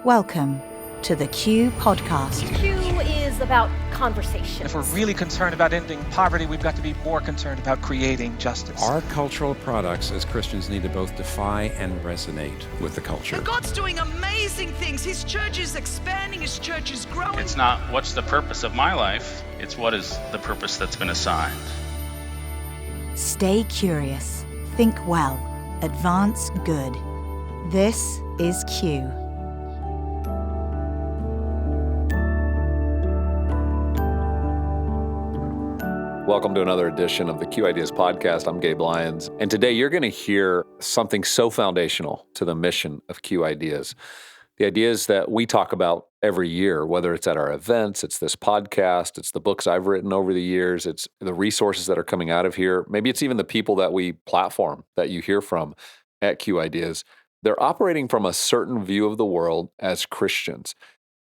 Welcome to the Q Podcast. Q is about conversation. If we're really concerned about ending poverty, we've got to be more concerned about creating justice. Our cultural products as Christians need to both defy and resonate with the culture. And God's doing amazing things. His church is expanding. His church is growing. It's not what's the purpose of my life, it's what is the purpose that's been assigned. Stay curious, think well, advance good. This is Q. Welcome to another edition of the Q Ideas Podcast. I'm Gabe Lyons, and today you're going to hear something so foundational to the mission of Q Ideas. The ideas that we talk about every year, whether it's at our events, it's this podcast, it's the books I've written over the years, it's the resources that are coming out of here, maybe it's even the people that we platform that you hear from at Q Ideas. They're operating from a certain view of the world as Christians.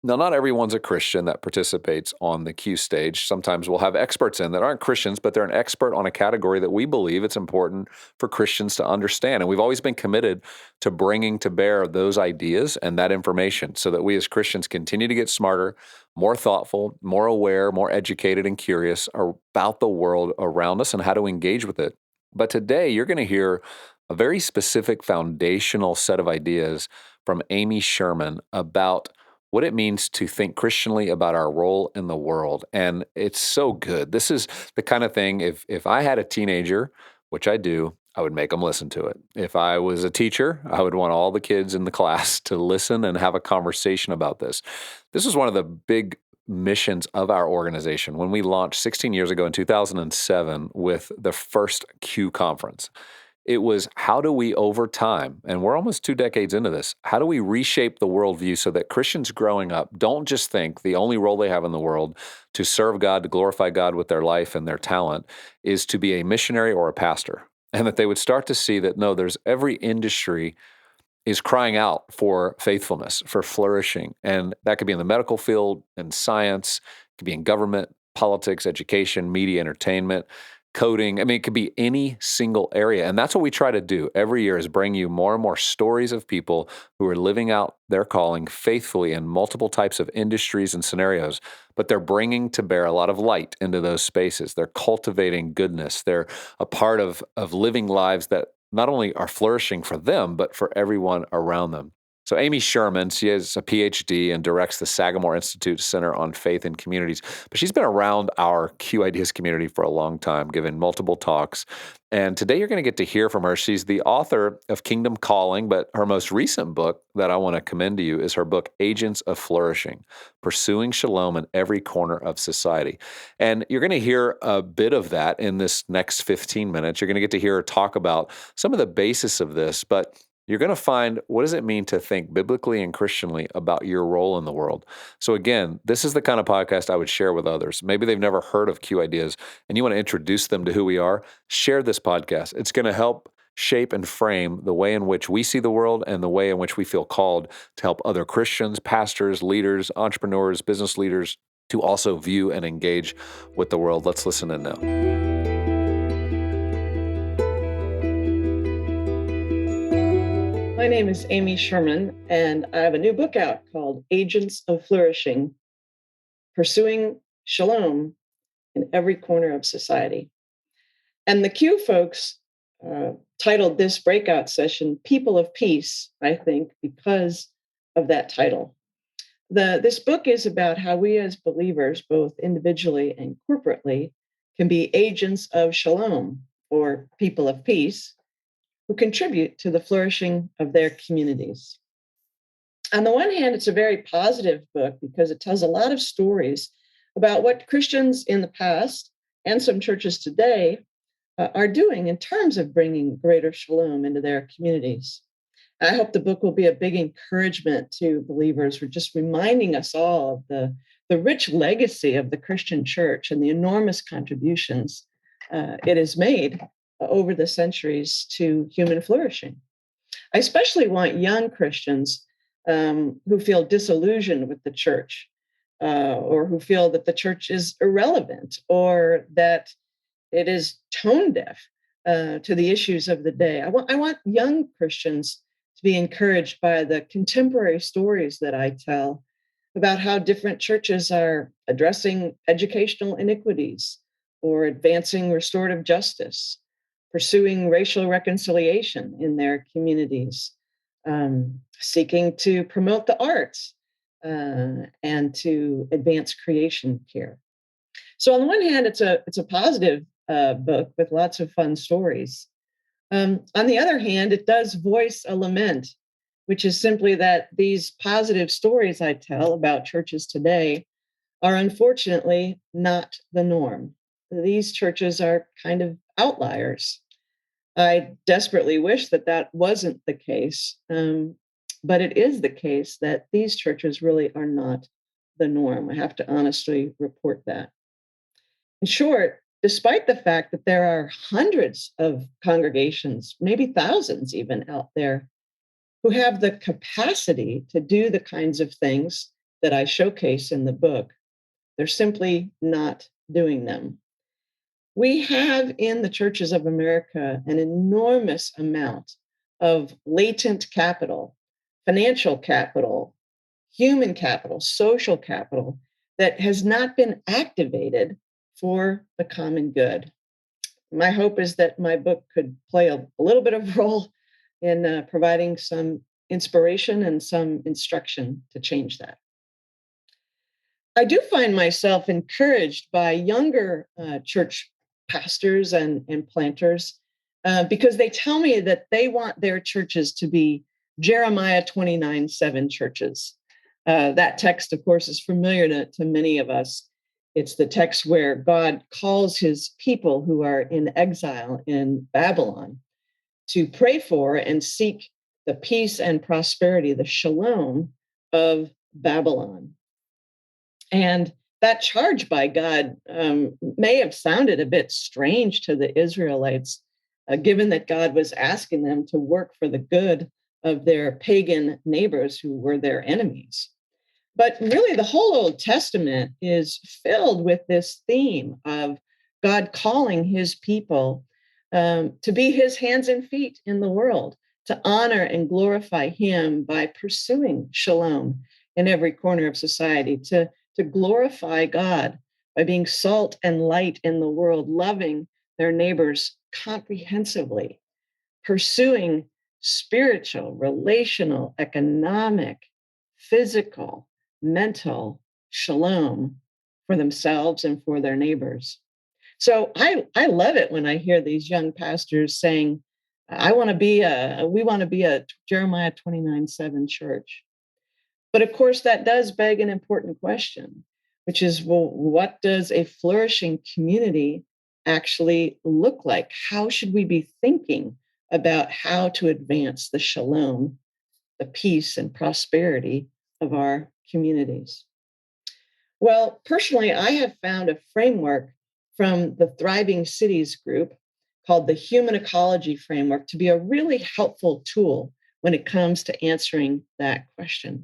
Now, not everyone's a Christian that participates on the Q stage. Sometimes we'll have experts in that aren't Christians, but they're an expert on a category that we believe it's important for Christians to understand. And we've always been committed to bringing to bear those ideas and that information so that we as Christians continue to get smarter, more thoughtful, more aware, more educated and curious about the world around us and how to engage with it. But today, you're going to hear a very specific foundational set of ideas from Amy Sherman about what it means to think Christianly about our role in the world. And it's so good. This is the kind of thing, if I had a teenager, which I do, I would make them listen to it. If I was a teacher, I would want all the kids in the class to listen and have a conversation about this. This is one of the big missions of our organization when we launched 16 years ago in 2007 with the first Q conference. It was, how do we, over time, and we're almost 2 decades into this, how do we reshape the worldview so that Christians growing up don't just think the only role they have in the world to serve God, to glorify God with their life and their talent is to be a missionary or a pastor, and that they would start to see that, no, there's every industry is crying out for faithfulness, for flourishing, and that could be in the medical field, in science, it could be in government, politics, education, media, entertainment, coding. I mean, it could be any single area. And that's what we try to do every year is bring you more and more stories of people who are living out their calling faithfully in multiple types of industries and scenarios, but they're bringing to bear a lot of light into those spaces. They're cultivating goodness. They're a part of living lives that not only are flourishing for them, but for everyone around them. So Amy Sherman, she has a PhD and directs the Sagamore Institute Center on Faith and Communities. But she's been around our Q Ideas community for a long time, giving multiple talks. And today you're going to get to hear from her. She's the author of Kingdom Calling, but her most recent book that I want to commend to you is her book, Agents of Flourishing, Pursuing Shalom in Every Corner of Society. And you're going to hear a bit of that in this next 15 minutes. You're going to get to hear her talk about some of the basis of this, but you're going to find what does it mean to think biblically and Christianly about your role in the world. So again, this is the kind of podcast I would share with others. Maybe they've never heard of Q Ideas and you want to introduce them to who we are. Share this podcast. It's going to help shape and frame the way in which we see the world and the way in which we feel called to help other Christians, pastors, leaders, entrepreneurs, business leaders to also view and engage with the world. Let's listen in now. My name is Amy Sherman, and I have a new book out called Agents of Flourishing, Pursuing Shalom in Every Corner of Society. And the Q folks titled this breakout session, People of Peace, I think, because of that title. This book is about how we as believers, both individually and corporately, can be agents of shalom, or people of peace, who contribute to the flourishing of their communities. On the one hand, it's a very positive book because it tells a lot of stories about what Christians in the past and some churches today are doing in terms of bringing greater shalom into their communities. I hope the book will be a big encouragement to believers for just reminding us all of the rich legacy of the Christian church and the enormous contributions it has made over the centuries to human flourishing. I especially want young Christians who feel disillusioned with the church or who feel that the church is irrelevant or that it is tone deaf to the issues of the day. I want young Christians to be encouraged by the contemporary stories that I tell about how different churches are addressing educational inequities or advancing restorative justice, pursuing racial reconciliation in their communities, seeking to promote the arts and to advance creation care. So on the one hand, it's a positive book with lots of fun stories. On the other hand, it does voice a lament, which is simply that these positive stories I tell about churches today are unfortunately not the norm. These churches are kind of outliers. I desperately wish that that wasn't the case, but it is the case that these churches really are not the norm. I have to honestly report that. In short, despite the fact that there are hundreds of congregations, maybe thousands even out there, who have the capacity to do the kinds of things that I showcase in the book, they're simply not doing them. We have in the churches of America an enormous amount of latent capital, financial capital, human capital, social capital that has not been activated for the common good. My hope is that my book could play a little bit of a role in providing some inspiration and some instruction to change that. I do find myself encouraged by younger church pastors and planters because they tell me that they want their churches to be Jeremiah 29:7 churches. That text, of course, is familiar to many of us. It's the text where God calls his people who are in exile in Babylon to pray for and seek the peace and prosperity, the shalom of Babylon. And that charge by God may have sounded a bit strange to the Israelites, given that God was asking them to work for the good of their pagan neighbors who were their enemies. But really, the whole Old Testament is filled with this theme of God calling his people to be his hands and feet in the world, to honor and glorify him by pursuing shalom in every corner of society, to glorify God by being salt and light in the world, loving their neighbors comprehensively, pursuing spiritual, relational, economic, physical, mental shalom for themselves and for their neighbors. So I love it when I hear these young pastors saying, we want to be a Jeremiah 29:7 church. But of course, that does beg an important question, which is, well, what does a flourishing community actually look like? How should we be thinking about how to advance the shalom, the peace and prosperity of our communities? Well, personally, I have found a framework from the Thriving Cities group called the Human Ecology Framework to be a really helpful tool when it comes to answering that question.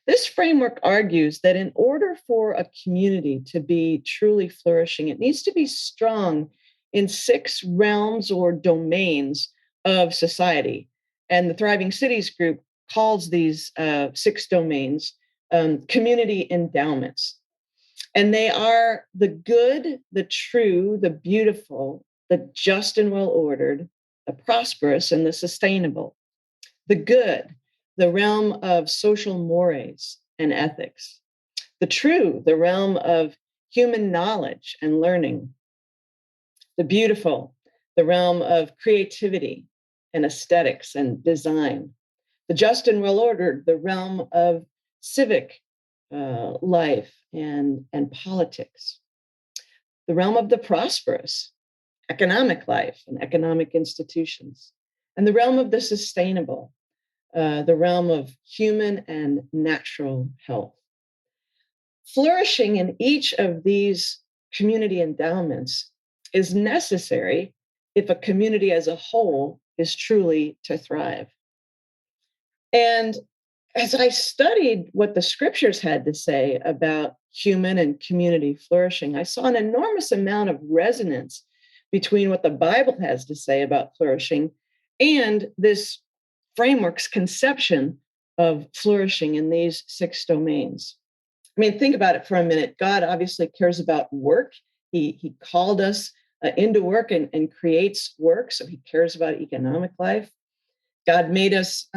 This framework argues that in order for a community to be truly flourishing, it needs to be strong in 6 realms or domains of society. And the Thriving Cities group calls these 6 domains community endowments. And they are the good, the true, the beautiful, the just and well ordered, the prosperous, and the sustainable. The good, the realm of social mores and ethics. The true, the realm of human knowledge and learning. The beautiful, the realm of creativity and aesthetics and design. The just and well ordered, the realm of civic life and politics. The realm of the prosperous, economic life and economic institutions. And the realm of the sustainable, the realm of human and natural health. Flourishing in each of these community endowments is necessary if a community as a whole is truly to thrive. And as I studied what the scriptures had to say about human and community flourishing, I saw an enormous amount of resonance between what the Bible has to say about flourishing and this framework's conception of flourishing in these 6 domains. I mean, think about it for a minute. God obviously cares about work. He called us into work and creates work, so he cares about economic life. God made us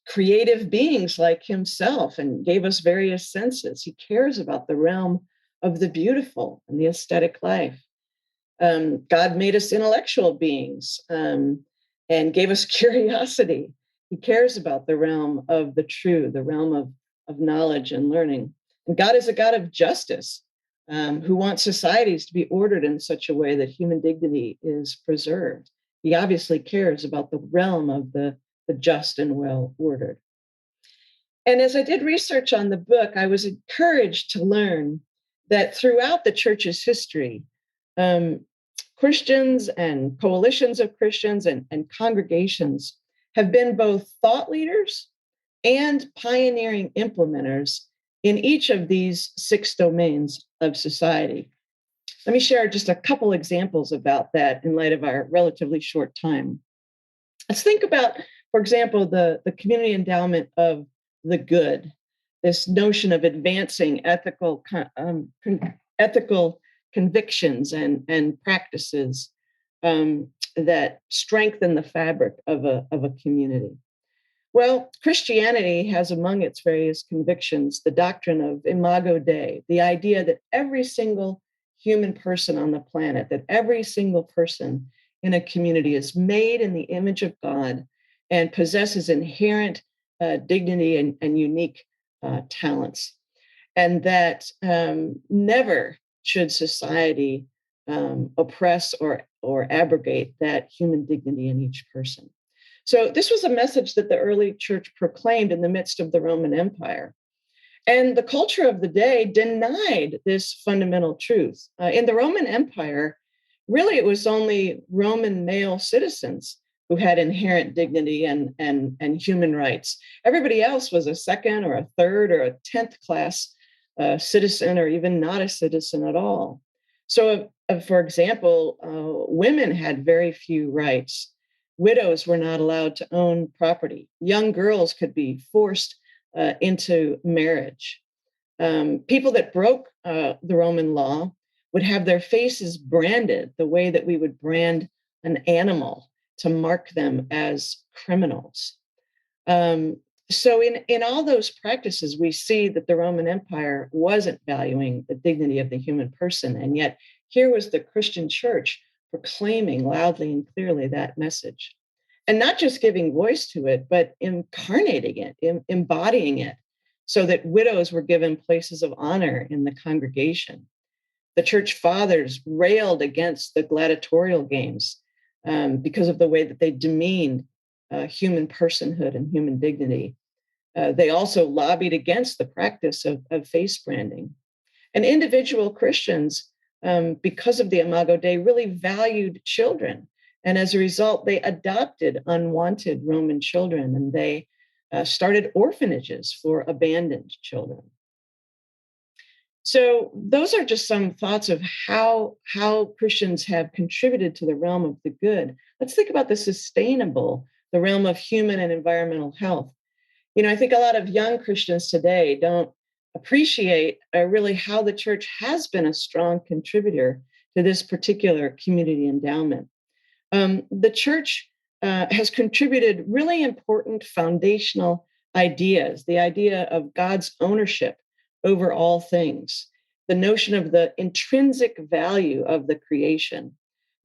creative beings like himself and gave us various senses. He cares about the realm of the beautiful and the aesthetic life. God made us intellectual beings and gave us curiosity. He cares about the realm of the true, the realm of knowledge and learning. And God is a God of justice who wants societies to be ordered in such a way that human dignity is preserved. He obviously cares about the realm of the just and well ordered. And as I did research on the book, I was encouraged to learn that throughout the church's history, Christians and coalitions of Christians and congregations have been both thought leaders and pioneering implementers in each of these 6 domains of society. Let me share just a couple examples about that in light of our relatively short time. Let's think about, for example, the community endowment of the good, this notion of advancing ethical convictions and practices that strengthen the fabric of a community. Well, Christianity has among its various convictions the doctrine of Imago Dei, the idea that every single human person on the planet, that every single person in a community is made in the image of God and possesses inherent dignity and unique talents. And that never should society oppress or abrogate that human dignity in each person. So this was a message that the early church proclaimed in the midst of the Roman Empire. And the culture of the day denied this fundamental truth. In the Roman Empire, really it was only Roman male citizens who had inherent dignity and human rights. Everybody else was a second or a third or a 10th class citizen, or even not a citizen at all. So, for example, women had very few rights. Widows were not allowed to own property. Young girls could be forced into marriage. People that broke the Roman law would have their faces branded the way that we would brand an animal to mark them as criminals. So in all those practices, we see that the Roman Empire wasn't valuing the dignity of the human person. And yet here was the Christian church proclaiming loudly and clearly that message. And not just giving voice to it, but incarnating it, embodying it, so that widows were given places of honor in the congregation. The church fathers railed against the gladiatorial games because of the way that they demeaned human personhood and human dignity. They also lobbied against the practice of face branding. And individual Christians, because of the Imago Dei, really valued children. And as a result, they adopted unwanted Roman children, and they started orphanages for abandoned children. So those are just some thoughts of how Christians have contributed to the realm of the good. Let's think about the sustainable, the realm of human and environmental health. You know, I think a lot of young Christians today don't appreciate really how the church has been a strong contributor to this particular community endowment. The church has contributed really important foundational ideas, the idea of God's ownership over all things, the notion of the intrinsic value of the creation,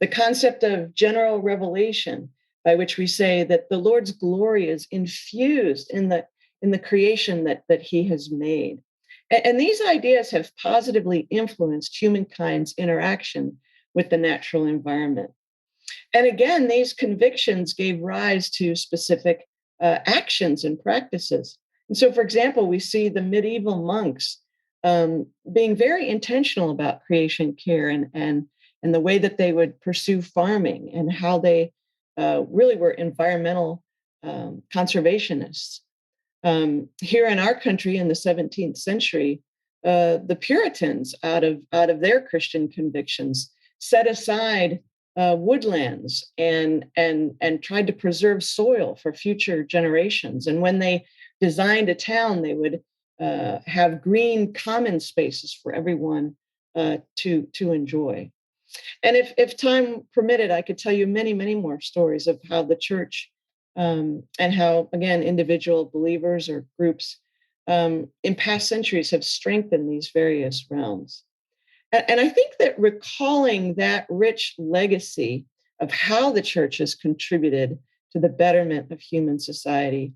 the concept of general revelation, by which we say that the Lord's glory is infused in the creation that he has made. And these ideas have positively influenced humankind's interaction with the natural environment. And again, these convictions gave rise to specific actions and practices. And so, for example, we see the medieval monks being very intentional about creation care and the way that they would pursue farming and how they really were environmental conservationists. Here in our country in the 17th century, the Puritans, out of their Christian convictions, set aside woodlands and tried to preserve soil for future generations. And when they designed a town, they would have green common spaces for everyone to enjoy. And if time permitted, I could tell you many, many more stories of how the church and how, again, individual believers or groups in past centuries have strengthened these various realms. And I think that recalling that rich legacy of how the church has contributed to the betterment of human society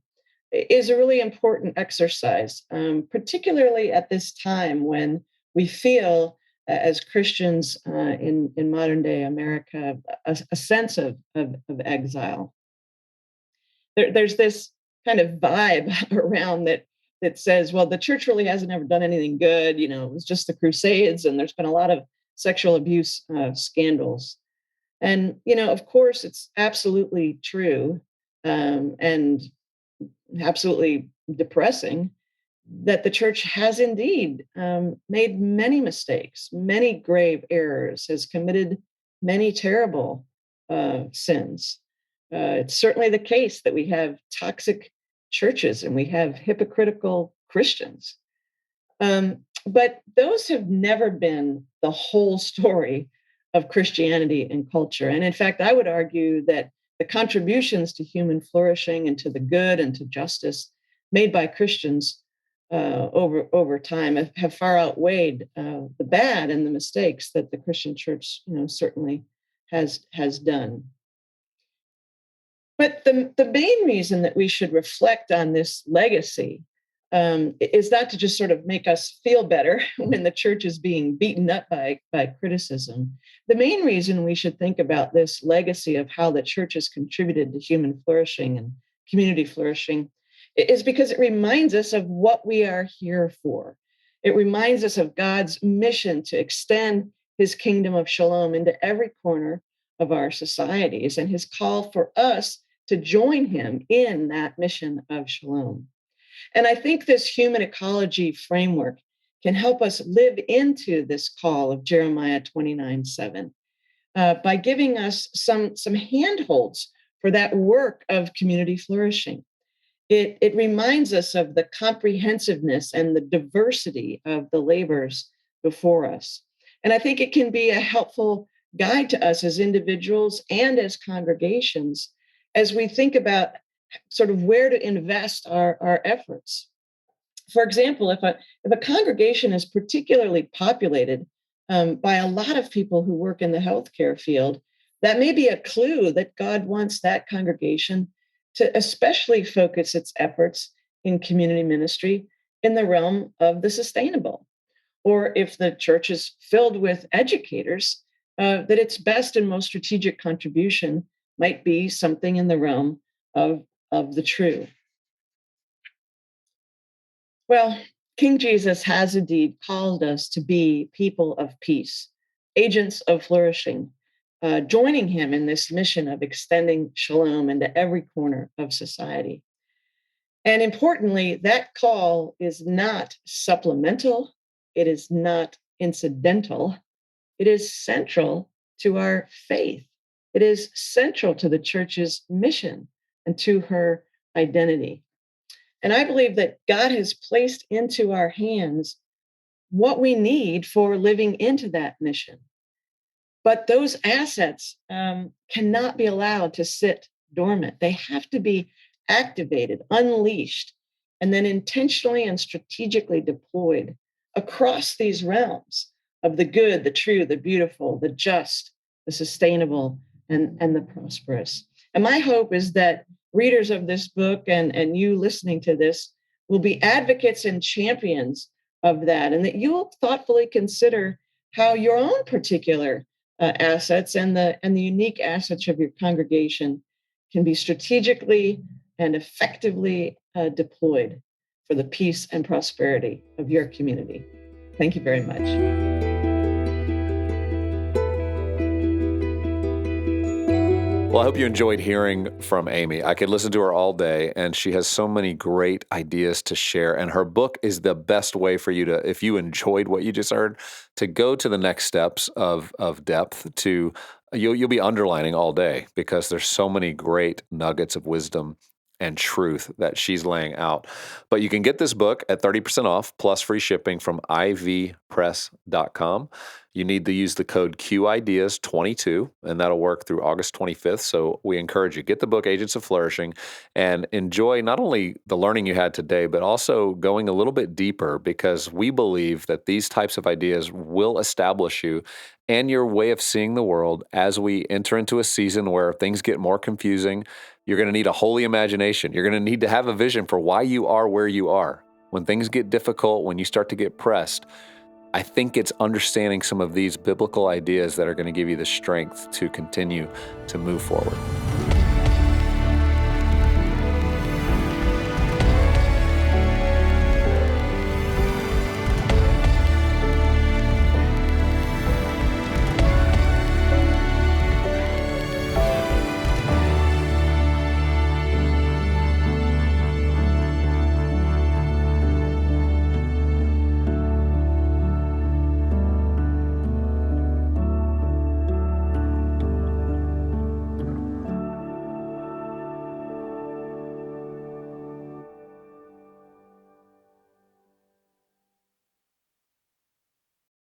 is a really important exercise, particularly at this time when we feel, as Christians in modern day America, a sense of exile. There's this kind of vibe around that says, well, the church really hasn't ever done anything good. It was just the Crusades, and there's been a lot of sexual abuse scandals. And, of course, it's absolutely true and absolutely depressing that the church has indeed made many mistakes, many grave errors, has committed many terrible sins. It's certainly the case that we have toxic churches and we have hypocritical Christians. But those have never been the whole story of Christianity and culture. And in fact, I would argue that the contributions to human flourishing and to the good and to justice made by Christians over time have far outweighed the bad and the mistakes that the Christian church, certainly has done. But the main reason that we should reflect on this legacy is not to just sort of make us feel better when the church is being beaten up by criticism. The main reason we should think about this legacy of how the church has contributed to human flourishing and community flourishing is because it reminds us of what we are here for. It reminds us of God's mission to extend his kingdom of shalom into every corner of our societies and his call for us to join him in that mission of shalom. And I think this human ecology framework can help us live into this call of Jeremiah 29:7 by giving us some handholds for that work of community flourishing. It reminds us of the comprehensiveness and the diversity of the labors before us. And I think it can be a helpful guide to us as individuals and as congregations as we think about sort of where to invest our efforts. For example, if a congregation is particularly populated by a lot of people who work in the healthcare field, that may be a clue that God wants that congregation to especially focus its efforts in community ministry in the realm of the sustainable. Or if the church is filled with educators, that its best and most strategic contribution might be something in the realm of the true. Well, King Jesus has indeed called us to be people of peace, agents of flourishing, joining him in this mission of extending shalom into every corner of society. And importantly, that call is not supplemental, it is not incidental, it is central to our faith. It is central to the church's mission and to her identity. And I believe that God has placed into our hands what we need for living into that mission. But those assets cannot be allowed to sit dormant. They have to be activated, unleashed, and then intentionally and strategically deployed across these realms of the good, the true, the beautiful, the just, the sustainable, and the prosperous. And my hope is that readers of this book and you listening to this will be advocates and champions of that, and that you will thoughtfully consider how your own particular assets and the unique assets of your congregation can be strategically and effectively deployed for the peace and prosperity of your community. Thank you very much. Well, I hope you enjoyed hearing from Amy. I could listen to her all day, and she has so many great ideas to share. And her book is the best way for you to, if you enjoyed what you just heard, to go to the next steps of depth, to You'll be underlining all day because there's so many great nuggets of wisdom and truth that she's laying out. But you can get this book at 30% off plus free shipping from ivpress.com. You need to use the code QIdeas22, and that'll work through August 25th. So we encourage you, get the book Agents of Flourishing and enjoy not only the learning you had today, but also going a little bit deeper, because we believe that these types of ideas will establish you and your way of seeing the world as we enter into a season where things get more confusing. You're going to need a holy imagination. You're going to need to have a vision for why you are where you are. When things get difficult, when you start to get pressed, I think it's understanding some of these biblical ideas that are going to give you the strength to continue to move forward.